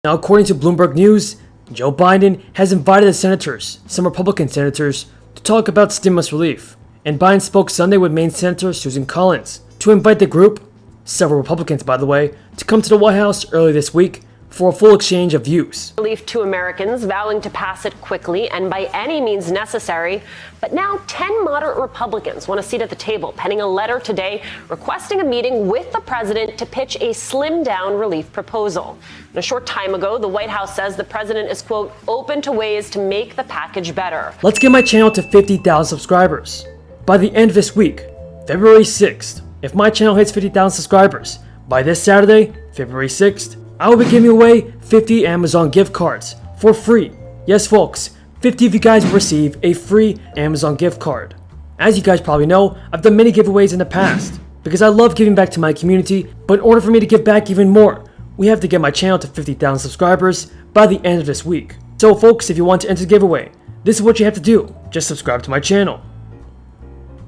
Now, according to Bloomberg News, Joe Biden has invited the senators, some Republican senators, to talk about stimulus relief. And Biden spoke Sunday with Maine Senator Susan Collins to invite the group, several Republicans by the way, to come to the White House early this week for a full exchange of views. Relief to Americans, vowing to pass it quickly and by any means necessary. But now 10 moderate Republicans want a seat at the table, penning a letter today requesting a meeting with the president to pitch a slimmed-down relief proposal. And a short time ago, the White House says the president is, quote, open to ways to make the package better. Let's get my channel to 50,000 subscribers by the end of this week, February 6th. If my channel hits 50,000 subscribers by this Saturday, February 6th, I will be giving away 50 Amazon gift cards for free. Yes, folks, 50 of you guys will receive a free Amazon gift card. As you guys probably know, I've done many giveaways in the past because I love giving back to my community, but in order for me to give back even more, we have to get my channel to 50,000 subscribers by the end of this week. So folks, if you want to enter the giveaway, this is what you have to do. Just subscribe to my channel.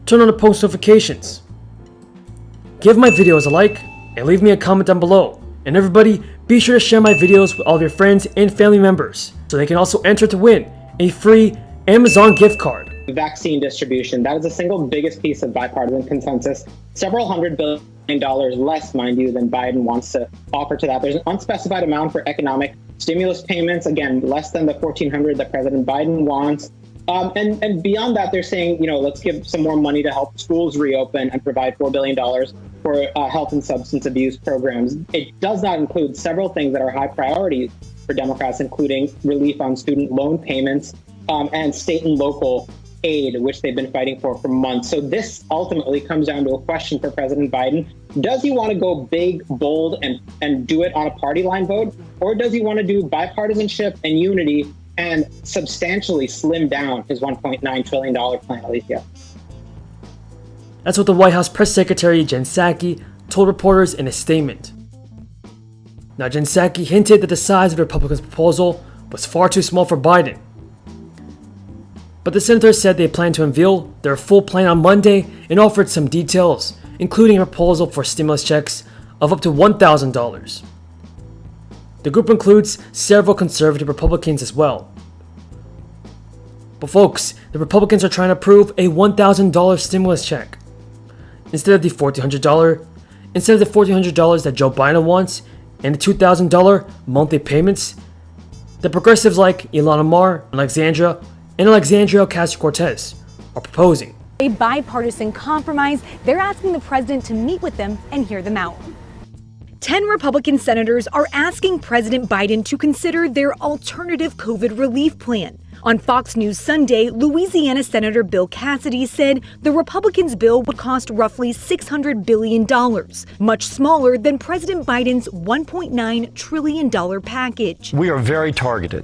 Turn on the post notifications. Give my videos a like and leave me a comment down below. And everybody, be sure to share my videos with all of your friends and family members so they can also enter to win a free Amazon gift card. Vaccine distribution, that is the single biggest piece of bipartisan consensus. Several $100 billion less, mind you, than Biden wants to offer to that. There's an unspecified amount for economic stimulus payments, again, less than the $1,400 that President Biden wants. And beyond that, they're saying, let's give some more money to help schools reopen and provide $4 billion for health and substance abuse programs. It does not include several things that are high priorities for Democrats, including relief on student loan payments and state and local aid, which they've been fighting for months. So this ultimately comes down to a question for President Biden. Does he want to go big, bold, and do it on a party line vote? Or does he want to do bipartisanship and unity and substantially slim down his $1.9 trillion plan, Alicia? That's what the White House Press Secretary Jen Psaki told reporters in a statement. Now, Jen Psaki hinted that the size of the Republicans' proposal was far too small for Biden. But the senators said they plan to unveil their full plan on Monday and offered some details, including a proposal for stimulus checks of up to $1,000. The group includes several conservative Republicans as well. But folks, the Republicans are trying to approve a $1,000 stimulus check instead of the $1,400 that Joe Biden wants and the $2,000 monthly payments. The progressives like Ilhan Omar and Alexandria Ocasio-Cortez are proposing a bipartisan compromise. They're asking the president to meet with them and hear them out. 10 Republican senators are asking President Biden to consider their alternative COVID relief plan. On Fox News Sunday, Louisiana Senator Bill Cassidy said the Republicans' bill would cost roughly $600 billion, much smaller than President Biden's $1.9 trillion package. We are very targeted.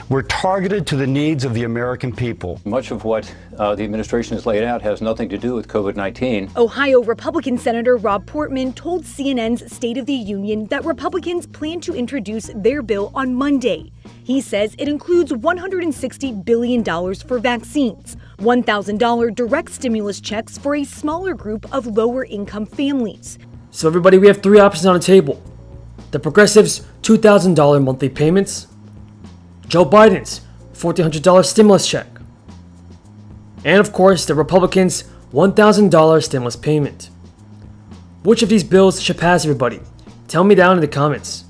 We're targeted to the needs of the American people. Much of what the administration has laid out has nothing to do with COVID-19. Ohio Republican Senator Rob Portman told CNN's State of the Union that Republicans plan to introduce their bill on Monday. He says it includes $160 billion for vaccines, $1,000 direct stimulus checks for a smaller group of lower-income families. So everybody, we have three options on the table. The progressives' $2,000 monthly payments, Joe Biden's $1,400 stimulus check, and of course the Republicans' $1,000 stimulus payment. Which of these bills should pass, everybody? Tell me down in the comments.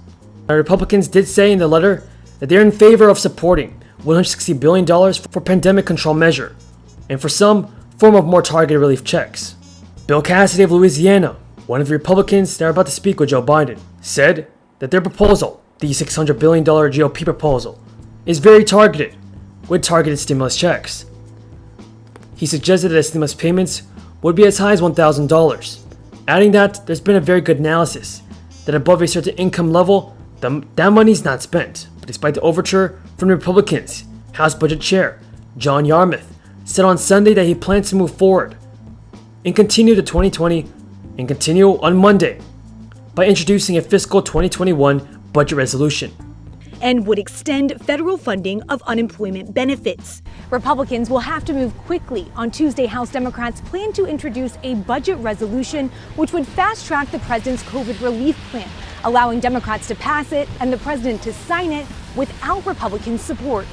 The Republicans did say in the letter that they're in favor of supporting $160 billion for pandemic control measure and for some form of more targeted relief checks. Bill Cassidy of Louisiana, one of the Republicans that are about to speak with Joe Biden, said that their proposal, the $600 billion GOP proposal, is very targeted, with targeted stimulus checks. He suggested that the stimulus payments would be as high as $1,000, adding that there's been a very good analysis that above a certain income level, that money's not spent. But despite the overture from the Republicans, House Budget Chair John Yarmuth said on Sunday that he plans to move forward and continue to 2020 and continue on Monday by introducing a fiscal 2021 budget resolution and would extend federal funding of unemployment benefits. Republicans will have to move quickly. On Tuesday, House Democrats plan to introduce a budget resolution which would fast-track the president's COVID relief plan. allowing Democrats to pass it and the president to sign it without Republican support.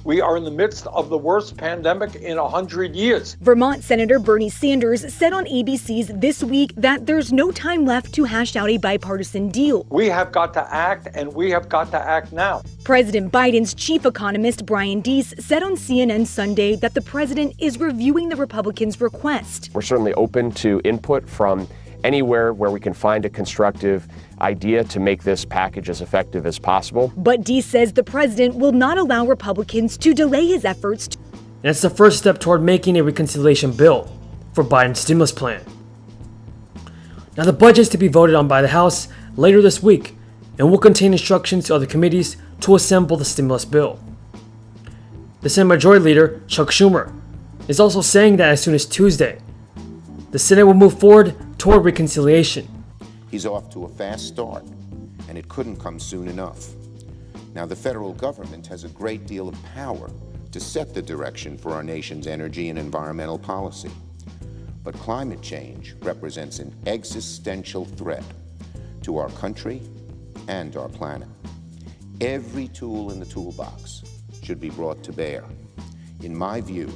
We are in the midst of the worst pandemic in 100 years. Vermont Senator Bernie Sanders said on ABC's This Week that there's no time left to hash out a bipartisan deal. We have got to act, and we have got to act now. President Biden's chief economist Brian Deese said on CNN Sunday that the president is reviewing the Republicans' request. We're certainly open to input from anywhere where we can find a constructive idea to make this package as effective as possible. But Deese says the president will not allow Republicans to delay his efforts. And it's the first step toward making a reconciliation bill for Biden's stimulus plan. Now, the budget is to be voted on by the House later this week and will contain instructions to other committees to assemble the stimulus bill. The Senate Majority Leader, Chuck Schumer, is also saying that as soon as Tuesday, the Senate will move forward toward reconciliation. He's off to a fast start, and it couldn't come soon enough. Now, the federal government has a great deal of power to set the direction for our nation's energy and environmental policy. But climate change represents an existential threat to our country and our planet. Every tool in the toolbox should be brought to bear. In my view,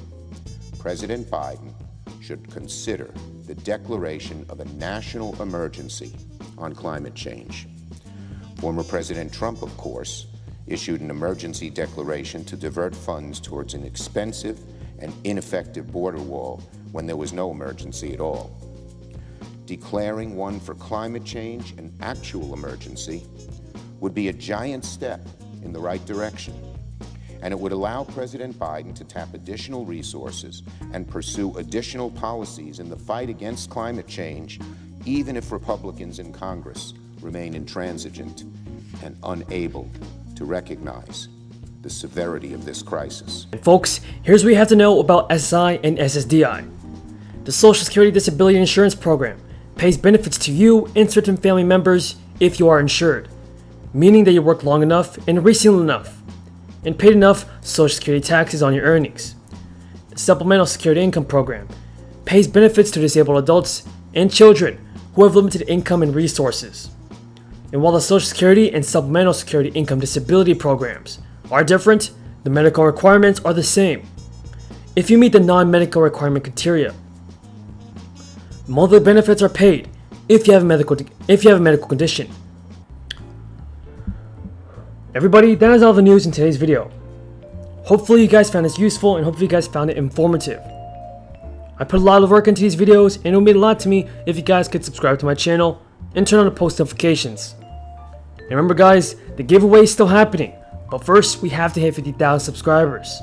President Biden should consider the declaration of a national emergency on climate change. Former President Trump, of course, issued an emergency declaration to divert funds towards an expensive and ineffective border wall when there was no emergency at all. Declaring one for climate change, an actual emergency, would be a giant step in the right direction. And it would allow President Biden to tap additional resources and pursue additional policies in the fight against climate change, even if Republicans in Congress remain intransigent and unable to recognize the severity of this crisis. And folks, here's what you have to know about SSI and SSDI. The Social Security Disability Insurance Program pays benefits to you and certain family members if you are insured, meaning that you worked long enough and recently enough and paid enough Social Security taxes on your earnings. The Supplemental Security Income Program pays benefits to disabled adults and children who have limited income and resources. And while the Social Security and Supplemental Security Income Disability programs are different, the medical requirements are the same. If you meet the non-medical requirement criteria, monthly benefits are paid if you have a medical condition. Everybody, that is all the news in today's video. Hopefully you guys found this useful and hopefully you guys found it informative. I put a lot of work into these videos and it would mean a lot to me if you guys could subscribe to my channel and turn on the post notifications. And remember guys, the giveaway is still happening, but first we have to hit 50,000 subscribers.